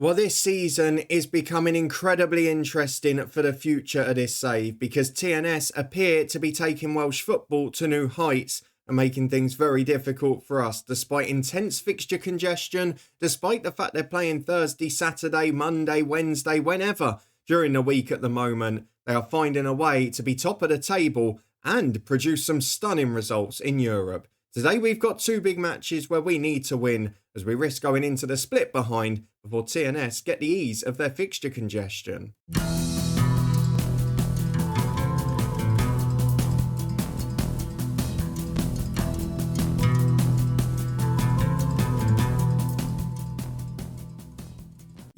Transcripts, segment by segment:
Well, this season is becoming incredibly interesting for the future of this save because TNS appear to be taking Welsh football to new heights and making things very difficult for us, despite intense fixture congestion, despite the fact they're playing Thursday, Saturday, Monday, Wednesday, whenever during the week at the moment. They are finding a way to be top of the table and produce some stunning results in Europe. Today we've got two big matches where we need to win as we risk going into the split behind before TNS get the ease of their fixture congestion.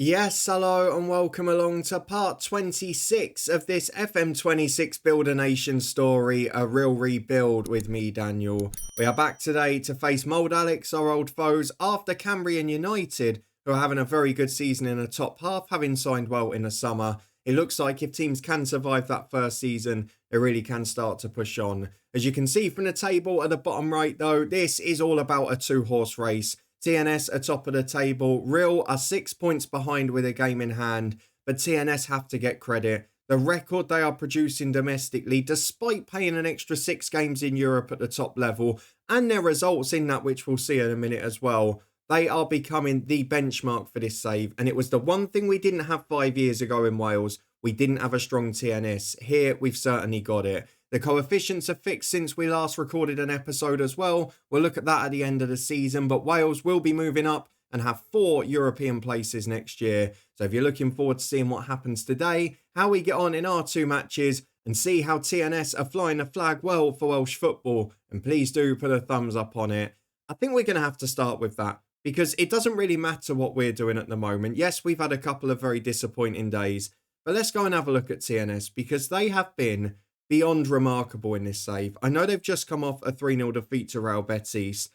Yes, hello and welcome along to part 26 of this FM26 Build a Nation story, a Rhyl rebuild with me, Daniel. We are back today to face Mold Alex, our old foes, after Cambrian United, who are having a very good season in the top half, having signed well in the summer. It looks like if teams can survive that first season, they really can start to push on. As you can see from the table at the bottom right though, this is all about a two-horse race. TNS are top of the table. Rhyl are 6 points behind with a game in hand, but TNS have to get credit. The record they are producing domestically, despite playing an extra 6 games in Europe at the top level, and their results in that, which we'll see in a minute as well, they are becoming the benchmark for this save. And it was the one thing we didn't have 5 years ago in Wales. We didn't have a strong TNS. Here, we've certainly got it. The coefficients are fixed since we last recorded an episode as well. We'll look at that at the end of the season, but Wales will be moving up and have 4 European places next year. So if you're looking forward to seeing what happens today, how we get on in our 2 matches, and see how TNS are flying the flag well for Welsh football, and please do put a thumbs up on it. I think we're going to have to start with that, because it doesn't really matter what we're doing at the moment. Yes, we've had a couple of very disappointing days, but let's go and have a look at TNS, because they have been beyond remarkable in this save. I know they've just come off a 3-0 defeat to Real Betis,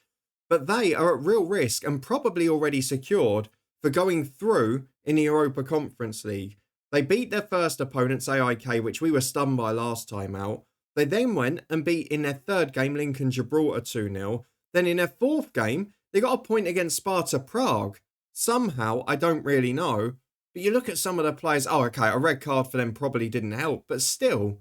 but they are at real risk and probably already secured for going through in the Europa Conference League. They beat their first opponents, AIK, which we were stunned by last time out. They then went and beat in their third game Lincoln Gibraltar 2-0. Then in their fourth game, they got a point against Sparta Prague. Somehow, I don't really know, but you look at some of the players, a red card for them probably didn't help, but still,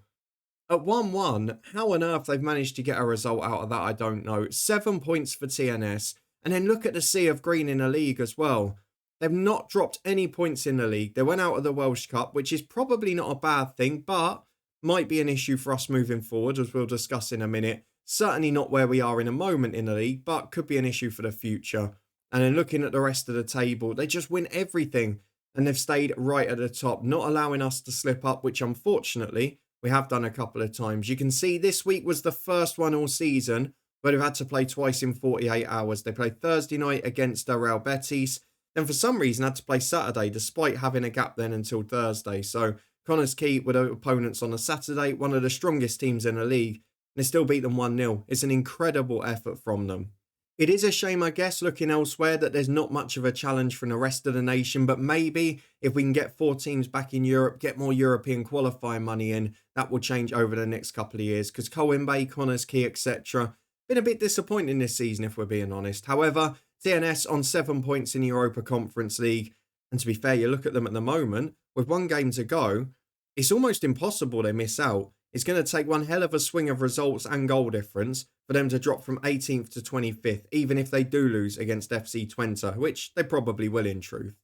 at 1-1, how on earth they've managed to get a result out of that, I don't know. 7 points for TNS. And then look at the sea of green in the league as well. They've not dropped any points in the league. They went out of the Welsh Cup, which is probably not a bad thing, but might be an issue for us moving forward, as we'll discuss in a minute. Certainly not where we are in a moment in the league, but could be an issue for the future. And then looking at the rest of the table, they just win everything. And they've stayed right at the top, not allowing us to slip up, which unfortunately we have done a couple of times. You can see this week was the first one all season where they've had to play twice in 48 hours. They played Thursday night against Real Betis. Then for some reason had to play Saturday despite having a gap then until Thursday. So Connors Key with their opponents on a Saturday, one of the strongest teams in the league. And they still beat them 1-0. It's an incredible effort from them. It is a shame, I guess, looking elsewhere, that there's not much of a challenge from the rest of the nation, but maybe if we can get 4 teams back in Europe, get more European qualifying money in, that will change over the next couple of years, because Coimbe, Connors Key, etc. been a bit disappointing this season, if we're being honest. However, TNS on 7 points in the Europa Conference League, and to be fair, you look at them at the moment, with 1 game to go, it's almost impossible they miss out. It's going to take one hell of a swing of results and goal difference for them to drop from 18th to 25th, even if they do lose against FC Twente, which they probably will in truth.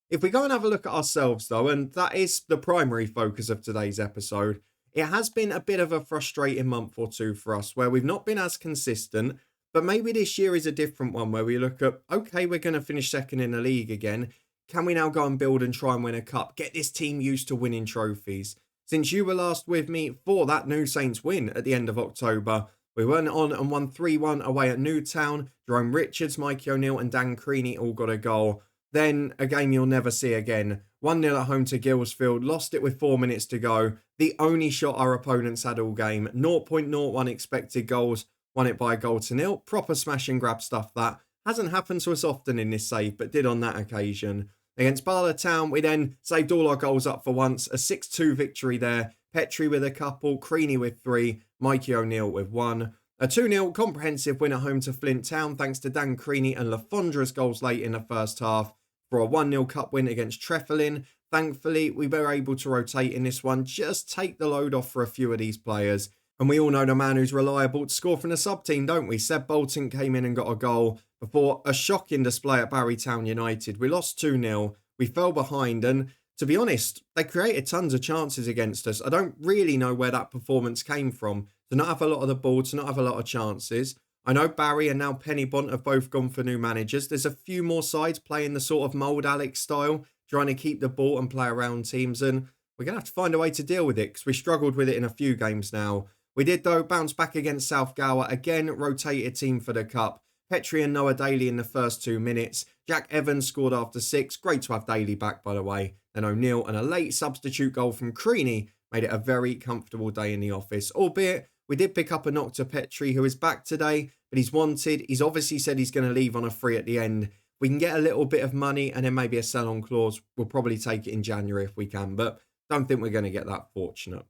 If we go and have a look at ourselves though, and that is the primary focus of today's episode, it has been a bit of a frustrating month or two for us where we've not been as consistent, but maybe this year is a different one where we look at, okay, we're going to finish second in the league again. Can we now go and build and try and win a cup? Get this team used to winning trophies. Since you were last with me for that New Saints win at the end of October, we went on and won 3-1 away at Newtown. Jerome Richards, Mikey O'Neill and Dan Creaney all got a goal. Then a game you'll never see again. 1-0 at home to Guilsfield, lost it with 4 minutes to go. The only shot our opponents had all game. 0.01 expected goals, won it by a goal to nil. Proper smash and grab stuff that. Hasn't happened to us often in this save, but did on that occasion. Against Bala Town, we then saved all our goals up for once. A 6-2 victory there. Petrie with a couple, Creaney with 3, Mikey O'Neill with 1. A 2-0 comprehensive win at home to Flint Town thanks to Dan Creaney and Lafondra's goals late in the first half. for a 1-0 cup win against Treffelin. Thankfully, we were able to rotate in this one, just take the load off for a few of these players. And we all know the man who's reliable to score from the sub-team, don't we? Seb Bolton came in and got a goal before a shocking display at Cambrian United. We lost 2-0, we fell behind, and to be honest, they created tons of chances against us. I don't really know where that performance came from. To not have a lot of the ball, to not have a lot of chances. I know Barry and now Pennybont have both gone for new managers. There's a few more sides playing the sort of Mold Alex style, trying to keep the ball and play around teams, and we're going to have to find a way to deal with it because we struggled with it in a few games now. We did, though, bounce back against South Gower. Again, rotated team for the cup. Petrie and Noah Daly in the first 2 minutes. Jack Evans scored after 6. Great to have Daly back, by the way. Then O'Neill and a late substitute goal from Creaney made it a very comfortable day in the office. Albeit, we did pick up a knock to Petrie, who is back today, but he's wanted. He's obviously said he's going to leave on a free at the end. We can get a little bit of money and then maybe a sell-on clause. We'll probably take it in January if we can, but don't think we're going to get that fortunate.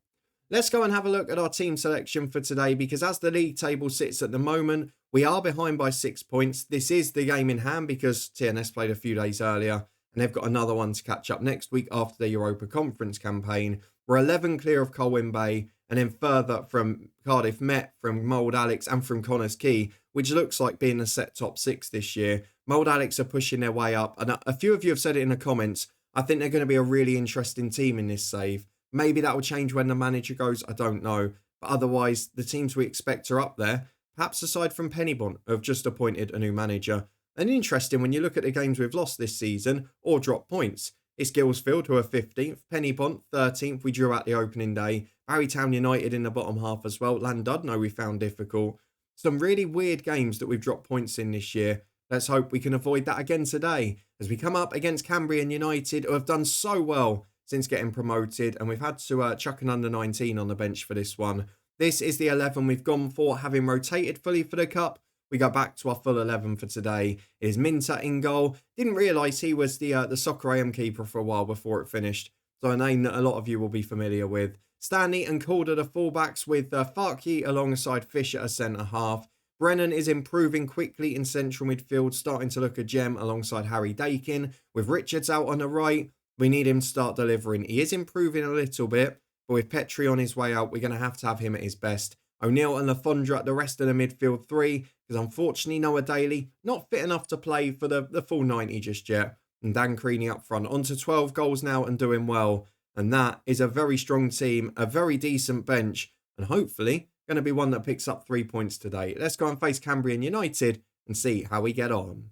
Let's go and have a look at our team selection for today, because as the league table sits at the moment, we are behind by 6 points. This is the game in hand because TNS played a few days earlier and they've got another one to catch up next week after the Europa Conference campaign. We're 11 clear of Colwyn Bay and then further from Cardiff Met, from Mold Alex and from Connors Quay, which looks like being a set top 6 this year. Mold Alex are pushing their way up, and a few of you have said it in the comments. I think they're going to be a really interesting team in this save. Maybe that will change when the manager goes, I don't know. But otherwise, the teams we expect are up there, perhaps aside from Pennybont, who have just appointed a new manager. And interesting, when you look at the games we've lost this season, or dropped points, it's Guilsfield, who are 15th, Pennybont, 13th, we drew out the opening day, Barrytown United in the bottom half as well, Llandudno we found difficult. Some really weird games that we've dropped points in this year. Let's hope we can avoid that again today, as we come up against Cambrian United, who have done so well since getting promoted, and we've had to chuck an under-19 on the bench for this one. This is the 11 we've gone for, having rotated fully for the cup. We go back to our full 11 for today. It is Minter in goal. Didn't realise he was the Soccer AM keeper for a while before it finished, so a name that a lot of you will be familiar with. Stanley and Calder the fullbacks, with Farkey alongside Fisher as centre-half. Brennan is improving quickly in central midfield, starting to look a gem alongside Harry Dakin. With Richards out on the right, we need him to start delivering. He is improving a little bit, but with Petrie on his way out, we're going to have him at his best. O'Neill and Lafondra at the rest of the midfield three, because unfortunately Noah Daly not fit enough to play for the full 90 just yet. And Dan Creaney up front, on to 12 goals now and doing well. And that is a very strong team, a very decent bench, and hopefully going to be one that picks up 3 points today. Let's go and face Cambrian United and see how we get on.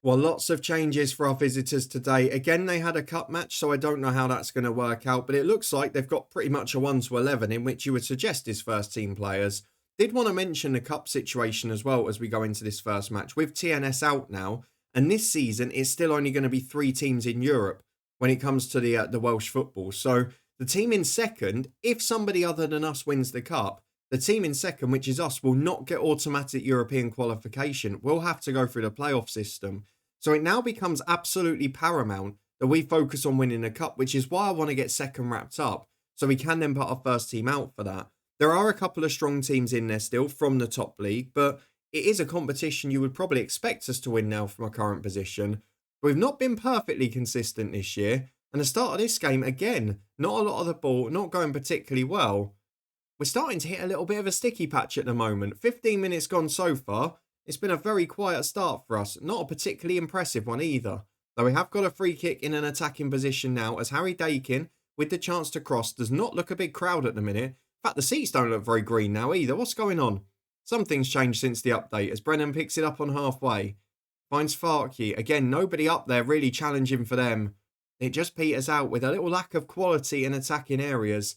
Well, lots of changes for our visitors today. Again, they had a cup match, so I don't know how that's going to work out, but it looks like they've got pretty much a 1-11 in which you would suggest is first team players. Did want to mention the cup situation as well as we go into this first match. With TNS out now, and this season it's still only going to be 3 teams in Europe when it comes to the Welsh football. So the team in second, if somebody other than us wins the cup, the team in second, which is us, will not get automatic European qualification. We'll have to go through the playoff system. So it now becomes absolutely paramount that we focus on winning the cup, which is why I want to get second wrapped up, so we can then put our first team out for that. There are a couple of strong teams in there still from the top league, but it is a competition you would probably expect us to win now from our current position. We've not been perfectly consistent this year, and the start of this game, again, not a lot of the ball, not going particularly well. We're starting to hit a little bit of a sticky patch at the moment. 15 minutes gone so far. It's been a very quiet start for us. Not a particularly impressive one either. Though we have got a free kick in an attacking position now, as Harry Dakin, with the chance to cross, does not look a big crowd at the minute. In fact, the seats don't look very green now either. What's going on? Something's changed since the update, as Brennan picks it up on halfway. Finds Farkey. Again, nobody up there really challenging for them. It just peters out with a little lack of quality in attacking areas.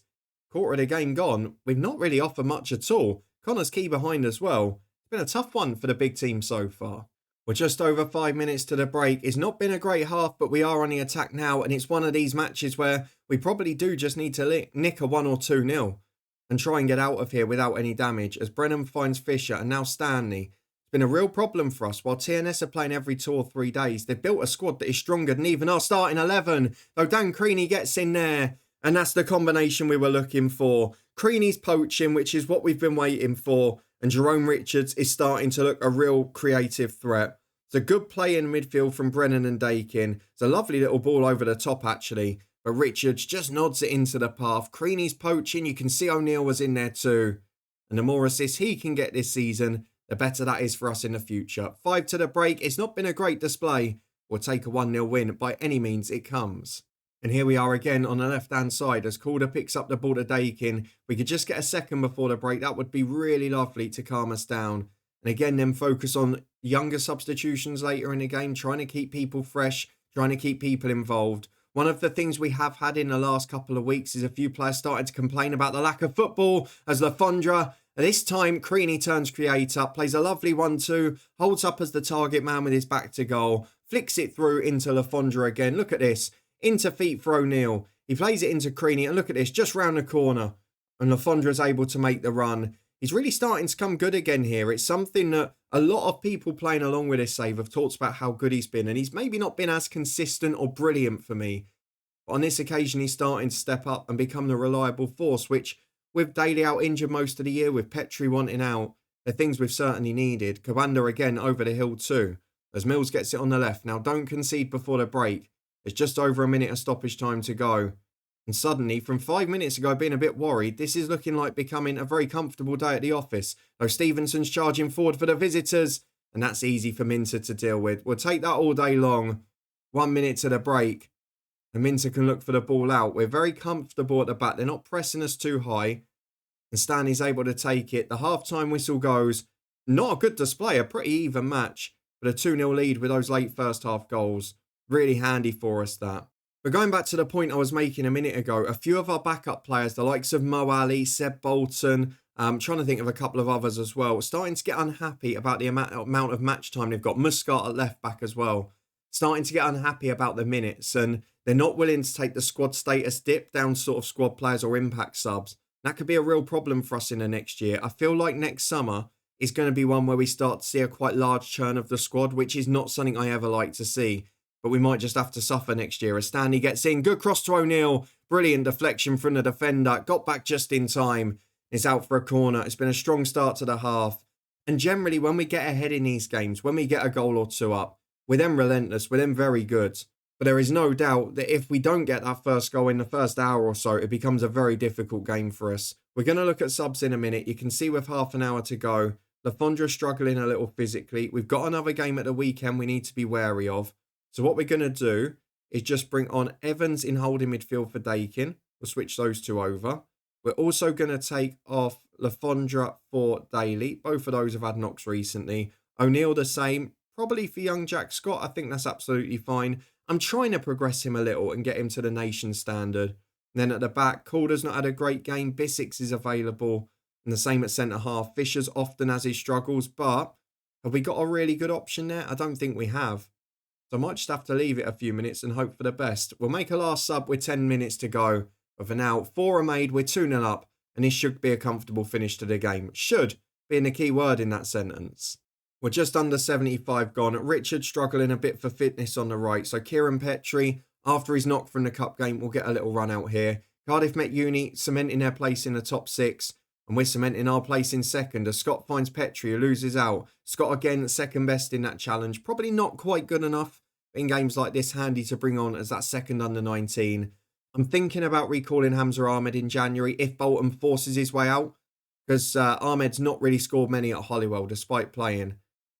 Quarter of the game gone, we've not really offered much at all. Connors Quay behind as well. It's been a tough one for the big team so far. We're just over 5 minutes to the break. It's not been a great half, but we are on the attack now, and it's one of these matches where we probably do just need to nick a 1 or 2-0 and try and get out of here without any damage, as Brennan finds Fisher and now Stanley. It's been a real problem for us. While TNS are playing every 2 or 3 days, they've built a squad that is stronger than even our starting 11. Though Dan Creaney gets in there, and that's the combination we were looking for. Creaney's poaching, which is what we've been waiting for, and Jerome Richards is starting to look a real creative threat. It's a good play in midfield from Brennan and Dakin. It's a lovely little ball over the top, actually. But Richards just nods it into the path. Creaney's poaching. You can see O'Neill was in there too. And the more assists he can get this season, the better that is for us in the future. 5 to the break. It's not been a great display. We'll take a 1-0 win. By any means, it comes. And here we are again on the left-hand side as Calder picks up the ball to Dakin. We could just get a second before the break. That would be really lovely to calm us down. And again, then focus on younger substitutions later in the game, trying to keep people fresh, trying to keep people involved. One of the things we have had in the last couple of weeks is a few players started to complain about the lack of football as Alexandra. This time, Creaney turns creator, plays a lovely 1-2, holds up as the target man with his back to goal, flicks it through into Alexandra again. Look at this. Into feet for O'Neill. He plays it into Creaney, and look at this, just round the corner. And Alexandra is able to make the run. He's really starting to come good again here. It's something that a lot of people playing along with this save have talked about how good he's been. And he's maybe not been as consistent or brilliant for me. But on this occasion, he's starting to step up and become the reliable force, which with Daly out injured most of the year, with Petrie wanting out, they're things we've certainly needed. Kabanda again over the hill too, as Mills gets it on the left. Now don't concede before the break. There's just over a minute of stoppage time to go. And suddenly, from 5 minutes ago being a bit worried, this is looking like becoming a very comfortable day at the office. Though Stevenson's charging forward for the visitors, and that's easy for Minter to deal with. We'll take that all day long. 1 minute to the break. And Minter can look for the ball out. We're very comfortable at the back. They're not pressing us too high. And Stanley's able to take it. The half-time whistle goes. Not a good display, a pretty even match. But a 2-0 lead with those late first half goals. Really handy for us, that. But going back to the point I was making a minute ago, a few of our backup players, the likes of Mo Ali, Seb Bolton, trying to think of a couple of others as well, starting to get unhappy about the amount of match time they've got. Muscat at left back as well. Starting to get unhappy about the minutes, and they're not willing to take the squad status dip down sort of squad players or impact subs. That could be a real problem for us in the next year. I feel like next summer is going to be one where we start to see a quite large churn of the squad, which is not something I ever like to see. But we might just have to suffer next year as Stanley gets in. Good cross to O'Neill. Brilliant deflection from the defender. Got back just in time. Is out for a corner. It's been a strong start to the half. And generally, when we get ahead in these games, when we get a goal or two up, we're then relentless. We're then very good. But there is no doubt that if we don't get that first goal in the first hour or so, it becomes a very difficult game for us. We're going to look at subs in a minute. You can see with half an hour to go, Alexandra struggling a little physically. We've got another game at the weekend we need to be wary of. So what we're going to do is just bring on Evans in holding midfield for Dakin. We'll switch those two over. We're also going to take off Alexandra for Daly. Both of those have had knocks recently. O'Neill the same. Probably for young Jack Scott, I think that's absolutely fine. I'm trying to progress him a little and get him to the nation standard. And then at the back, Calder's not had a great game. Bissix is available. And the same at centre-half. Fisher's often has his struggles. But have we got a really good option there? I don't think we have. So I might just have to leave it a few minutes and hope for the best. We'll make a last sub with 10 minutes to go. But for now, 4 are made. We're 2-0 up. And this should be a comfortable finish to the game. Should being the key word in that sentence. We're just under 75 gone. Richard struggling a bit for fitness on the right. So Kieran Petrie, after his knock from the cup game, will get a little run out here. Cardiff Met Uni cementing their place in the top 6. And we're cementing our place in second as Scott finds Petrie, who loses out. Scott again, second best in that challenge. Probably not quite good enough in games like this, handy to bring on as that second under 19. I'm thinking about recalling Hamza Ahmed in January if Bolton forces his way out. Because Ahmed's not really scored many at Holywell despite playing.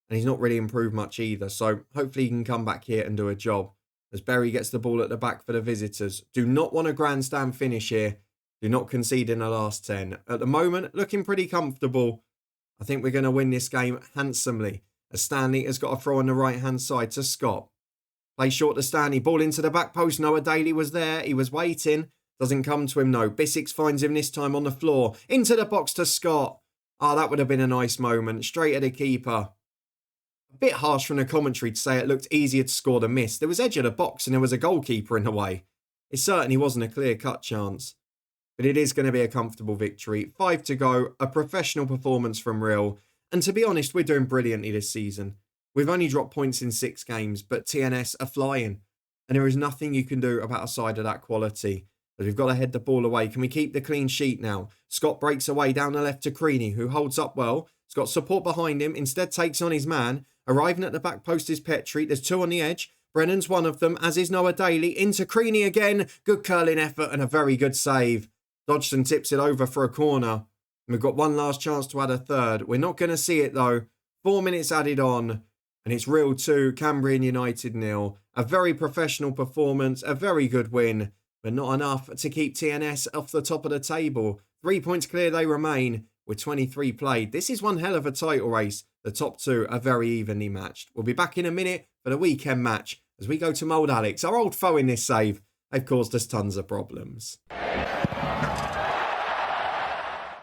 And he's not really improved much either. So hopefully he can come back here and do a job. As Berry gets the ball at the back for the visitors. Do not want a grandstand finish here. Do not concede in the last 10. At the moment, looking pretty comfortable. I think we're going to win this game handsomely. As Stanley has got a throw on the right-hand side to Scott. Play short to Stanley. Ball into the back post. Noah Daly was there. He was waiting. Doesn't come to him, no. Bissix finds him this time on the floor. Into the box to Scott. Oh, that would have been a nice moment. Straight at the keeper. A bit harsh from the commentary to say it looked easier to score than miss. There was edge of the box and there was a goalkeeper in the way. It certainly wasn't a clear-cut chance. But it is going to be a comfortable victory. 5 to go. A professional performance from Rhyl. And to be honest, we're doing brilliantly this season. We've only dropped points in 6 games, but TNS are flying. And there is nothing you can do about a side of that quality. But we've got to head the ball away. Can we keep the clean sheet now? Scott breaks away down the left to Creaney, who holds up well. He's got support behind him. Instead takes on his man. Arriving at the back post is Petrie. There's two on the edge. Brennan's one of them, as is Noah Daly. Into Creaney again. Good curling effort and a very good save. Dodgson tips it over for a corner. We've got one last chance to add a third. We're not going to see it though. 4 minutes added on. And it's Rhyl 2, Cambrian United 0. A very professional performance. A very good win. But not enough to keep TNS off the top of the table. 3 points clear they remain with 23 played. This is one hell of a title race. The top two are very evenly matched. We'll be back in a minute for the weekend match as we go to Mold Alex, our old foe in this save. They've caused us tons of problems.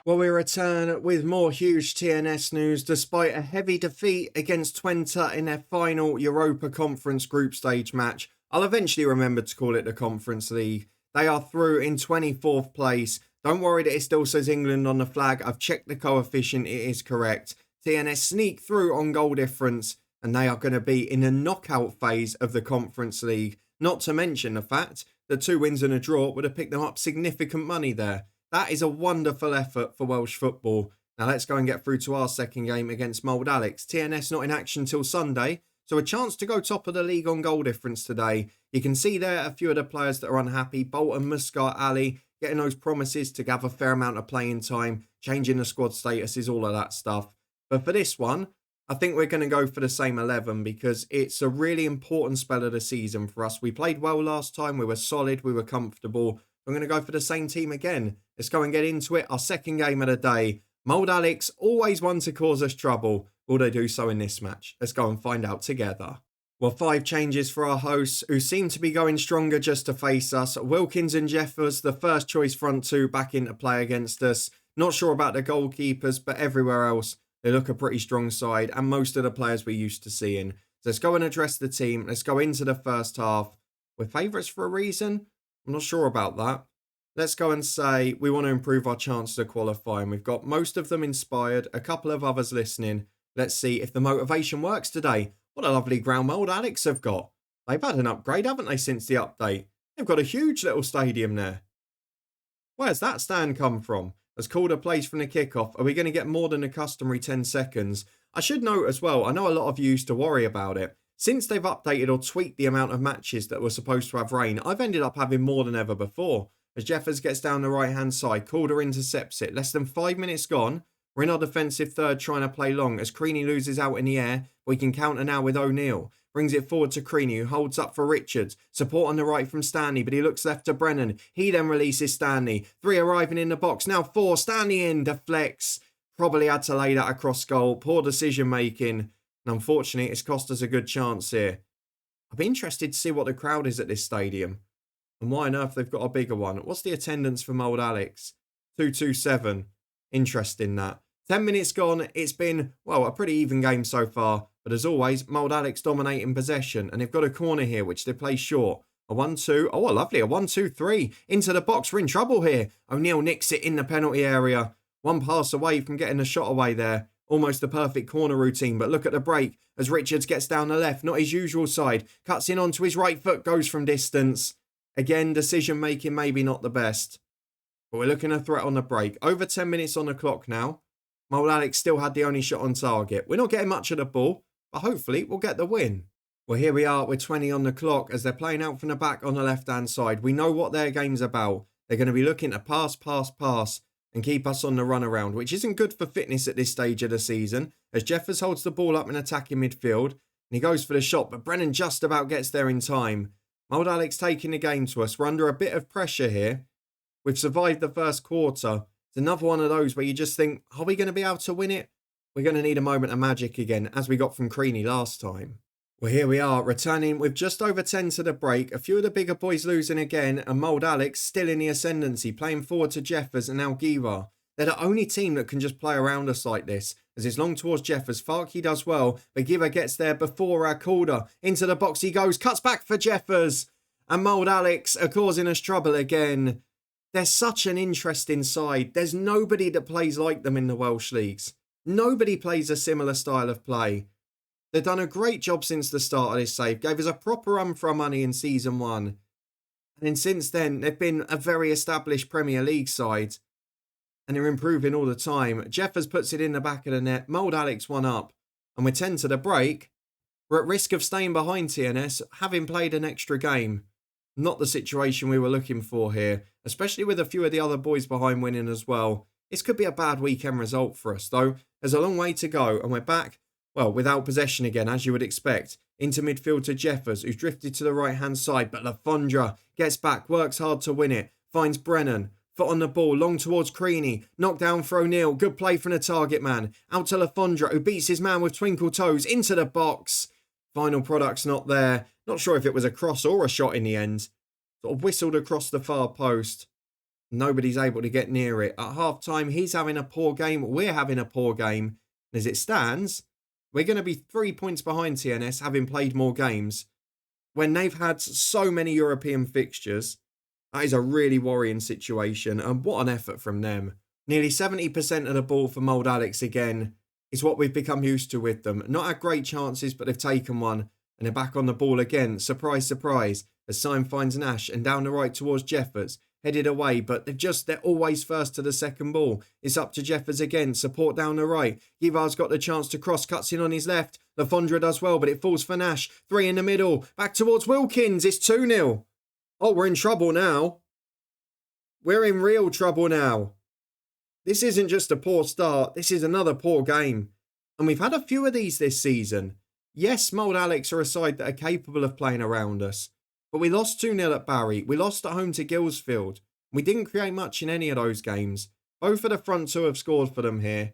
Well, we return with more huge TNS news despite a heavy defeat against Twente in their final Europa Conference group stage match. I'll eventually remember to call it the Conference League. They are through in 24th place. Don't worry that it still says England on the flag. I've checked the coefficient. It is correct. TNS sneak through on goal difference and they are going to be in the knockout phase of the Conference League. Not to mention the fact that 2 wins and a draw would have picked them up significant money there. That is a wonderful effort for Welsh football. Now let's go and get through to our second game against Mold Alex. TNS not in action till Sunday, so a chance to go top of the league on goal difference today. You can see there a few of the players that are unhappy. Bolton, Muscat, Ali, getting those promises to have a fair amount of playing time, changing the squad statuses, all of that stuff. But for this one, I think we're going to go for the same 11 because it's a really important spell of the season for us. We played well last time. We were solid. We were comfortable. I'm going to go for the same team again. Let's go and get into it. Our second game of the day. Mold Alex, always one to cause us trouble. Will they do so in this match? Let's go and find out together. Well, 5 changes for our hosts, who seem to be going stronger just to face us. Wilkins and Jeffers, the first choice front two, back into play against us. Not sure about the goalkeepers, but everywhere else, they look a pretty strong side, and most of the players we're used to seeing. So let's go and address the team. Let's go into the first half. We're favourites for a reason? I'm not sure about that. Let's go and say we want to improve our chances of qualifying. We've got most of them inspired, a couple of others listening. Let's see if the motivation works today. What a lovely ground Mold Alex have got. They've had an upgrade, haven't they, since the update? They've got a huge little stadium there. Where's that stand come from? Has called a place from the kickoff. Are we going to get more than the customary 10 seconds? I should note as well, I know a lot of you used to worry about it. Since they've updated or tweaked the amount of matches that were supposed to have rain, I've ended up having more than ever before. As Jeffers gets down the right-hand side, Calder intercepts it. Less than 5 minutes gone. We're in our defensive third trying to play long as Creaney loses out in the air. We can counter now with O'Neill. Brings it forward to Creaney, who holds up for Richards. Support on the right from Stanley, but he looks left to Brennan. He then releases Stanley. 3 arriving in the box. Now 4. Stanley in. Deflects. Probably had to lay that across goal. Poor decision making. And unfortunately, it's cost us a good chance here. I'd be interested to see what the crowd is at this stadium. And why on earth they've got a bigger one. What's the attendance for Mold Alex? 227. Interesting that. 10 minutes gone. It's been, well, a pretty even game so far. But as always, Mold Alex dominating possession. And they've got a corner here, which they play short. A 1-2. Oh, lovely. A 1-2-3. Into the box. We're in trouble here. O'Neill nicks it in the penalty area. One pass away from getting a shot away there. Almost the perfect corner routine. But look at the break as Richards gets down the left. Not his usual side. Cuts in onto his right foot. Goes from distance. Again, decision making maybe not the best. But we're looking at a threat on the break. Over 10 minutes on the clock now. Mold Alex still had the only shot on target. We're not getting much of the ball, but hopefully we'll get the win. Well, here we are with 20 on the clock as they're playing out from the back on the left-hand side. We know what their game's about. They're going to be looking to pass, and keep us on the run around, which isn't good for fitness at this stage of the season, as Jeffers holds the ball up in attacking midfield, and he goes for the shot, but Brennan just about gets there in time. Mold Alex taking the game to us. We're under a bit of pressure here. We've survived the first quarter. It's another one of those where you just think, are we going to be able to win it? We're going to need a moment of magic again, as we got from Creaney last time. Well, here we are, returning with just over 10 to the break. A few of the bigger boys losing again, and Mold Alex still in the ascendancy, playing forward to Jeffers and now Giva. They're the only team that can just play around us like this, as it's long towards Jeffers. Farkey does well, but Giva gets there before our Calder. Into the box he goes, cuts back for Jeffers. And Mold Alex are causing us trouble again. They're such an interesting side. There's nobody that plays like them in the Welsh leagues. Nobody plays a similar style of play. They've done a great job since the start of this save. Gave us a proper run for our money in Season 1. And then since then, they've been a very established Premier League side. And they're improving all the time. Jeffers puts it in the back of the net. Mold Alex 1 up. And we're 10 to the break. We're at risk of staying behind TNS, having played an extra game. Not the situation we were looking for here, especially with a few of the other boys behind winning as well. This could be a bad weekend result for us, though. There's a long way to go, and we're back, well, without possession again, as you would expect. Into midfield to Jeffers, who's drifted to the right-hand side, but Alexandra gets back, works hard to win it, finds Brennan. Foot on the ball, long towards Creaney. Knocked down for O'Neill. Good play from the target man. Out to Alexandra, who beats his man with twinkle toes into the box. Final product's not there. Not sure if it was a cross or a shot in the end. Sort of whistled across the far post. Nobody's able to get near it. At half-time, he's having a poor game. We're having a poor game. And as it stands, we're going to be 3 points behind TNS, having played more games. When they've had so many European fixtures, that is a really worrying situation, and what an effort from them. Nearly 70% of the ball for Mold Alex again is what we've become used to with them. Not had great chances, but they've taken one, and they're back on the ball again. Surprise, surprise, as Syme finds Nash, and down the right towards Jeffers. Headed away, but they're always first to the second ball. It's up to Jeffers again, support down the right. Givard's got the chance to cross, cuts in on his left. Alexandra does well, but it falls for Nash. 3 in the middle, back towards Wilkins, it's 2-0. Oh, we're in trouble now. We're in real trouble now. This isn't just a poor start. This is another poor game. And we've had a few of these this season. Yes, Mold Alex are a side that are capable of playing around us. But we lost 2-0 at Barry. We lost at home to Guilsfield. We didn't create much in any of those games. Both of the front two have scored for them here.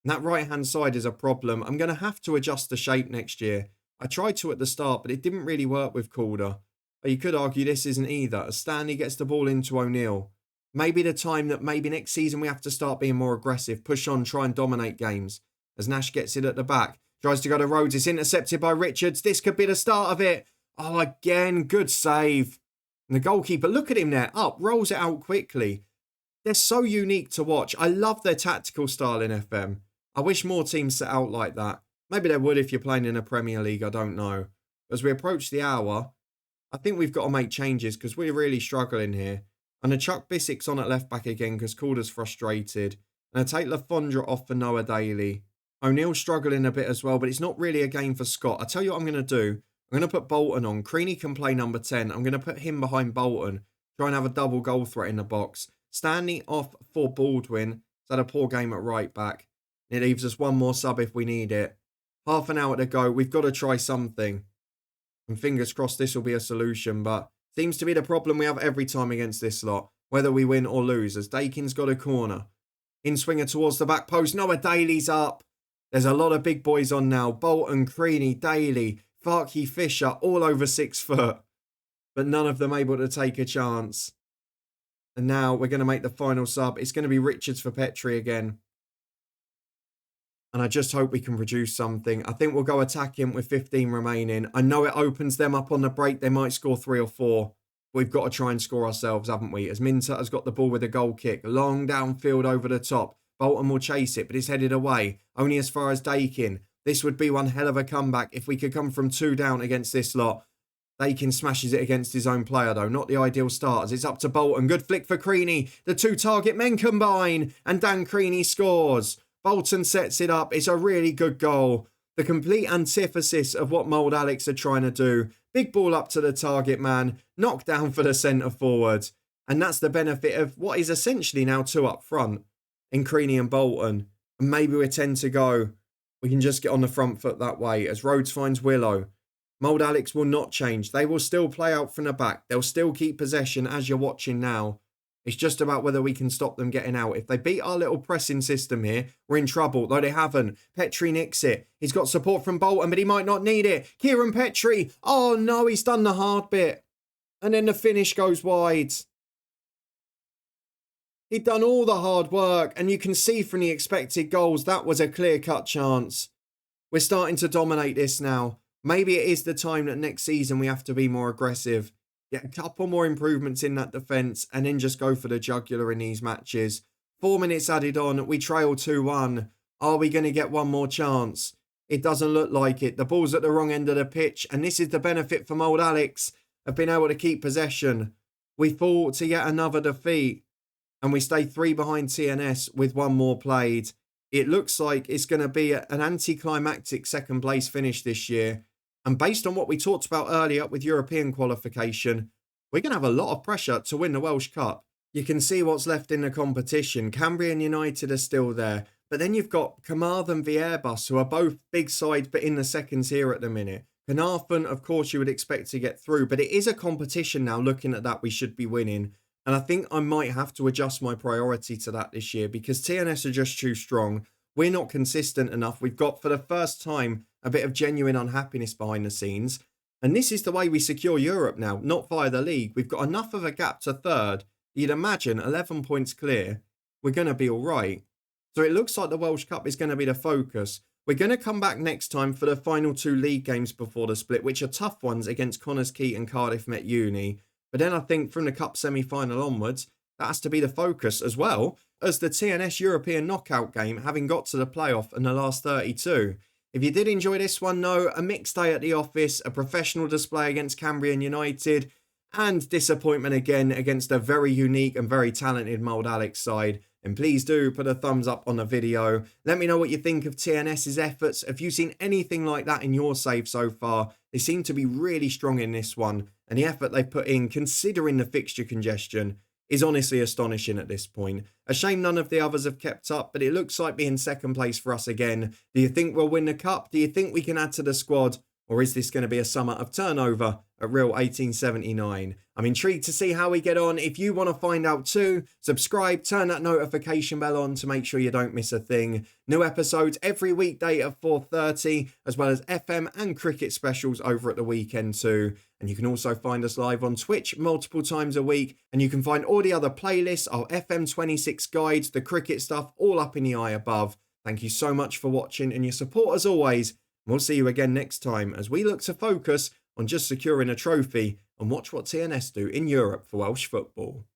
And that right-hand side is a problem. I'm going to have to adjust the shape next year. I tried to at the start, but it didn't really work with Calder. But you could argue this isn't either, as Stanley gets the ball into O'Neill. Maybe the time that maybe next season we have to start being more aggressive, push on, try and dominate games. As Nash gets it at the back, tries to go to Rhodes, it's intercepted by Richards. This could be the start of it. Oh, again, good save. And the goalkeeper, look at him there, up, rolls it out quickly. They're so unique to watch. I love their tactical style in FM. I wish more teams set out like that. Maybe they would if you're playing in a Premier League, I don't know. As we approach the hour, I think we've got to make changes because we're really struggling here. And I chuck Bissicks on at left back again because Calder's frustrated. And I take Alexandra off for Noah Daly. O'Neill's struggling a bit as well, but it's not really a game for Scott. I tell you what I'm going to do. I'm going to put Bolton on. Creaney can play number 10. I'm going to put him behind Bolton. Try and have a double goal threat in the box. Stanley off for Baldwin. He's had a poor game at right back. It leaves us one more sub if we need it. Half an hour to go. We've got to try something. And fingers crossed this will be a solution, but seems to be the problem we have every time against this lot, whether we win or lose, as Dakin's got a corner. In-swinger towards the back post. Noah Daly's up. There's a lot of big boys on now. Bolton, Creaney, Daly, Farkey, Fisher, all over 6 foot. But none of them able to take a chance. And now we're going to make the final sub. It's going to be Richards for Petrie again. And I just hope we can produce something. I think we'll go attacking with 15 remaining. I know it opens them up on the break. They might score 3 or 4. We've got to try and score ourselves, haven't we? As Minter has got the ball with a goal kick. Long downfield over the top. Bolton will chase it, but it's headed away. Only as far as Dakin. This would be one hell of a comeback if we could come from 2 down against this lot. Dakin smashes it against his own player, though. Not the ideal start, as it's up to Bolton. Good flick for Creaney. The 2 target men combine, and Dan Creaney scores. Bolton sets it up. It's a really good goal. The complete antithesis of what Mold Alex are trying to do. Big ball up to the target man. Knocked down for the centre forward. And that's the benefit of what is essentially now 2 up front in Creaney and Bolton. And maybe we're 10 to go. We can just get on the front foot that way as Rhodes finds Willow. Mold Alex will not change. They will still play out from the back. They'll still keep possession as you're watching now. It's just about whether we can stop them getting out. If they beat our little pressing system here, we're in trouble, though they haven't. Petrie nicks it. He's got support from Bolton, but he might not need it. Kieran Petrie. Oh, no, he's done the hard bit. And then the finish goes wide. He'd done all the hard work, and you can see from the expected goals, that was a clear-cut chance. We're starting to dominate this now. Maybe it is the time that next season we have to be more aggressive. Get a couple more improvements in that defence and then just go for the jugular in these matches. 4 minutes added on. We trail 2-1. Are we going to get one more chance? It doesn't look like it. The ball's at the wrong end of the pitch. And this is the benefit for Mold Alex of being able to keep possession. We fall to yet another defeat. And we stay 3 behind TNS with 1 more played. It looks like it's going to be an anticlimactic second place finish this year. And based on what we talked about earlier with European qualification, we're going to have a lot of pressure to win the Welsh Cup. You can see what's left in the competition. Cambrian United are still there. But then you've got Carmarthen v Airbus, who are both big sides but in the second tier at the minute. Carnarvon, of course, you would expect to get through. But it is a competition now. Looking at that, we should be winning. And I think I might have to adjust my priority to that this year because TNS are just too strong. We're not consistent enough. We've got, for the first time, a bit of genuine unhappiness behind the scenes. And this is the way we secure Europe now, not via the league. We've got enough of a gap to third. You'd imagine 11 points clear. We're going to be all right. So it looks like the Welsh Cup is going to be the focus. We're going to come back next time for the final 2 league games before the split, which are tough ones against Connors Key and Cardiff Met Uni. But then I think from the Cup semi-final onwards, that has to be the focus as well as the TNS European knockout game, having got to the playoff in the last 32. If you did enjoy this one, know a mixed day at the office, a professional display against Cambrian United, and disappointment again against a very unique and very talented Mold Alex side. And please do put a thumbs up on the video. Let me know what you think of TNS's efforts. Have you seen anything like that in your save so far? They seem to be really strong in this one. And the effort they put in, considering the fixture congestion, is honestly astonishing at this point. A shame none of the others have kept up, but it looks like being second place for us again. Do you think we'll win the cup? Do you think we can add to the squad? Or is this going to be a summer of turnover at Rhyl 1879? I'm intrigued to see how we get on. If you want to find out too, subscribe, turn that notification bell on to make sure you don't miss a thing. New episodes every weekday at 4:30, as well as FM and cricket specials over at the weekend too. And you can also find us live on Twitch multiple times a week. And you can find all the other playlists, our FM26 guides, the cricket stuff, all up in the eye above. Thank you so much for watching and your support as always. We'll see you again next time as we look to focus on just securing a trophy and watch what TNS do in Europe for Welsh football.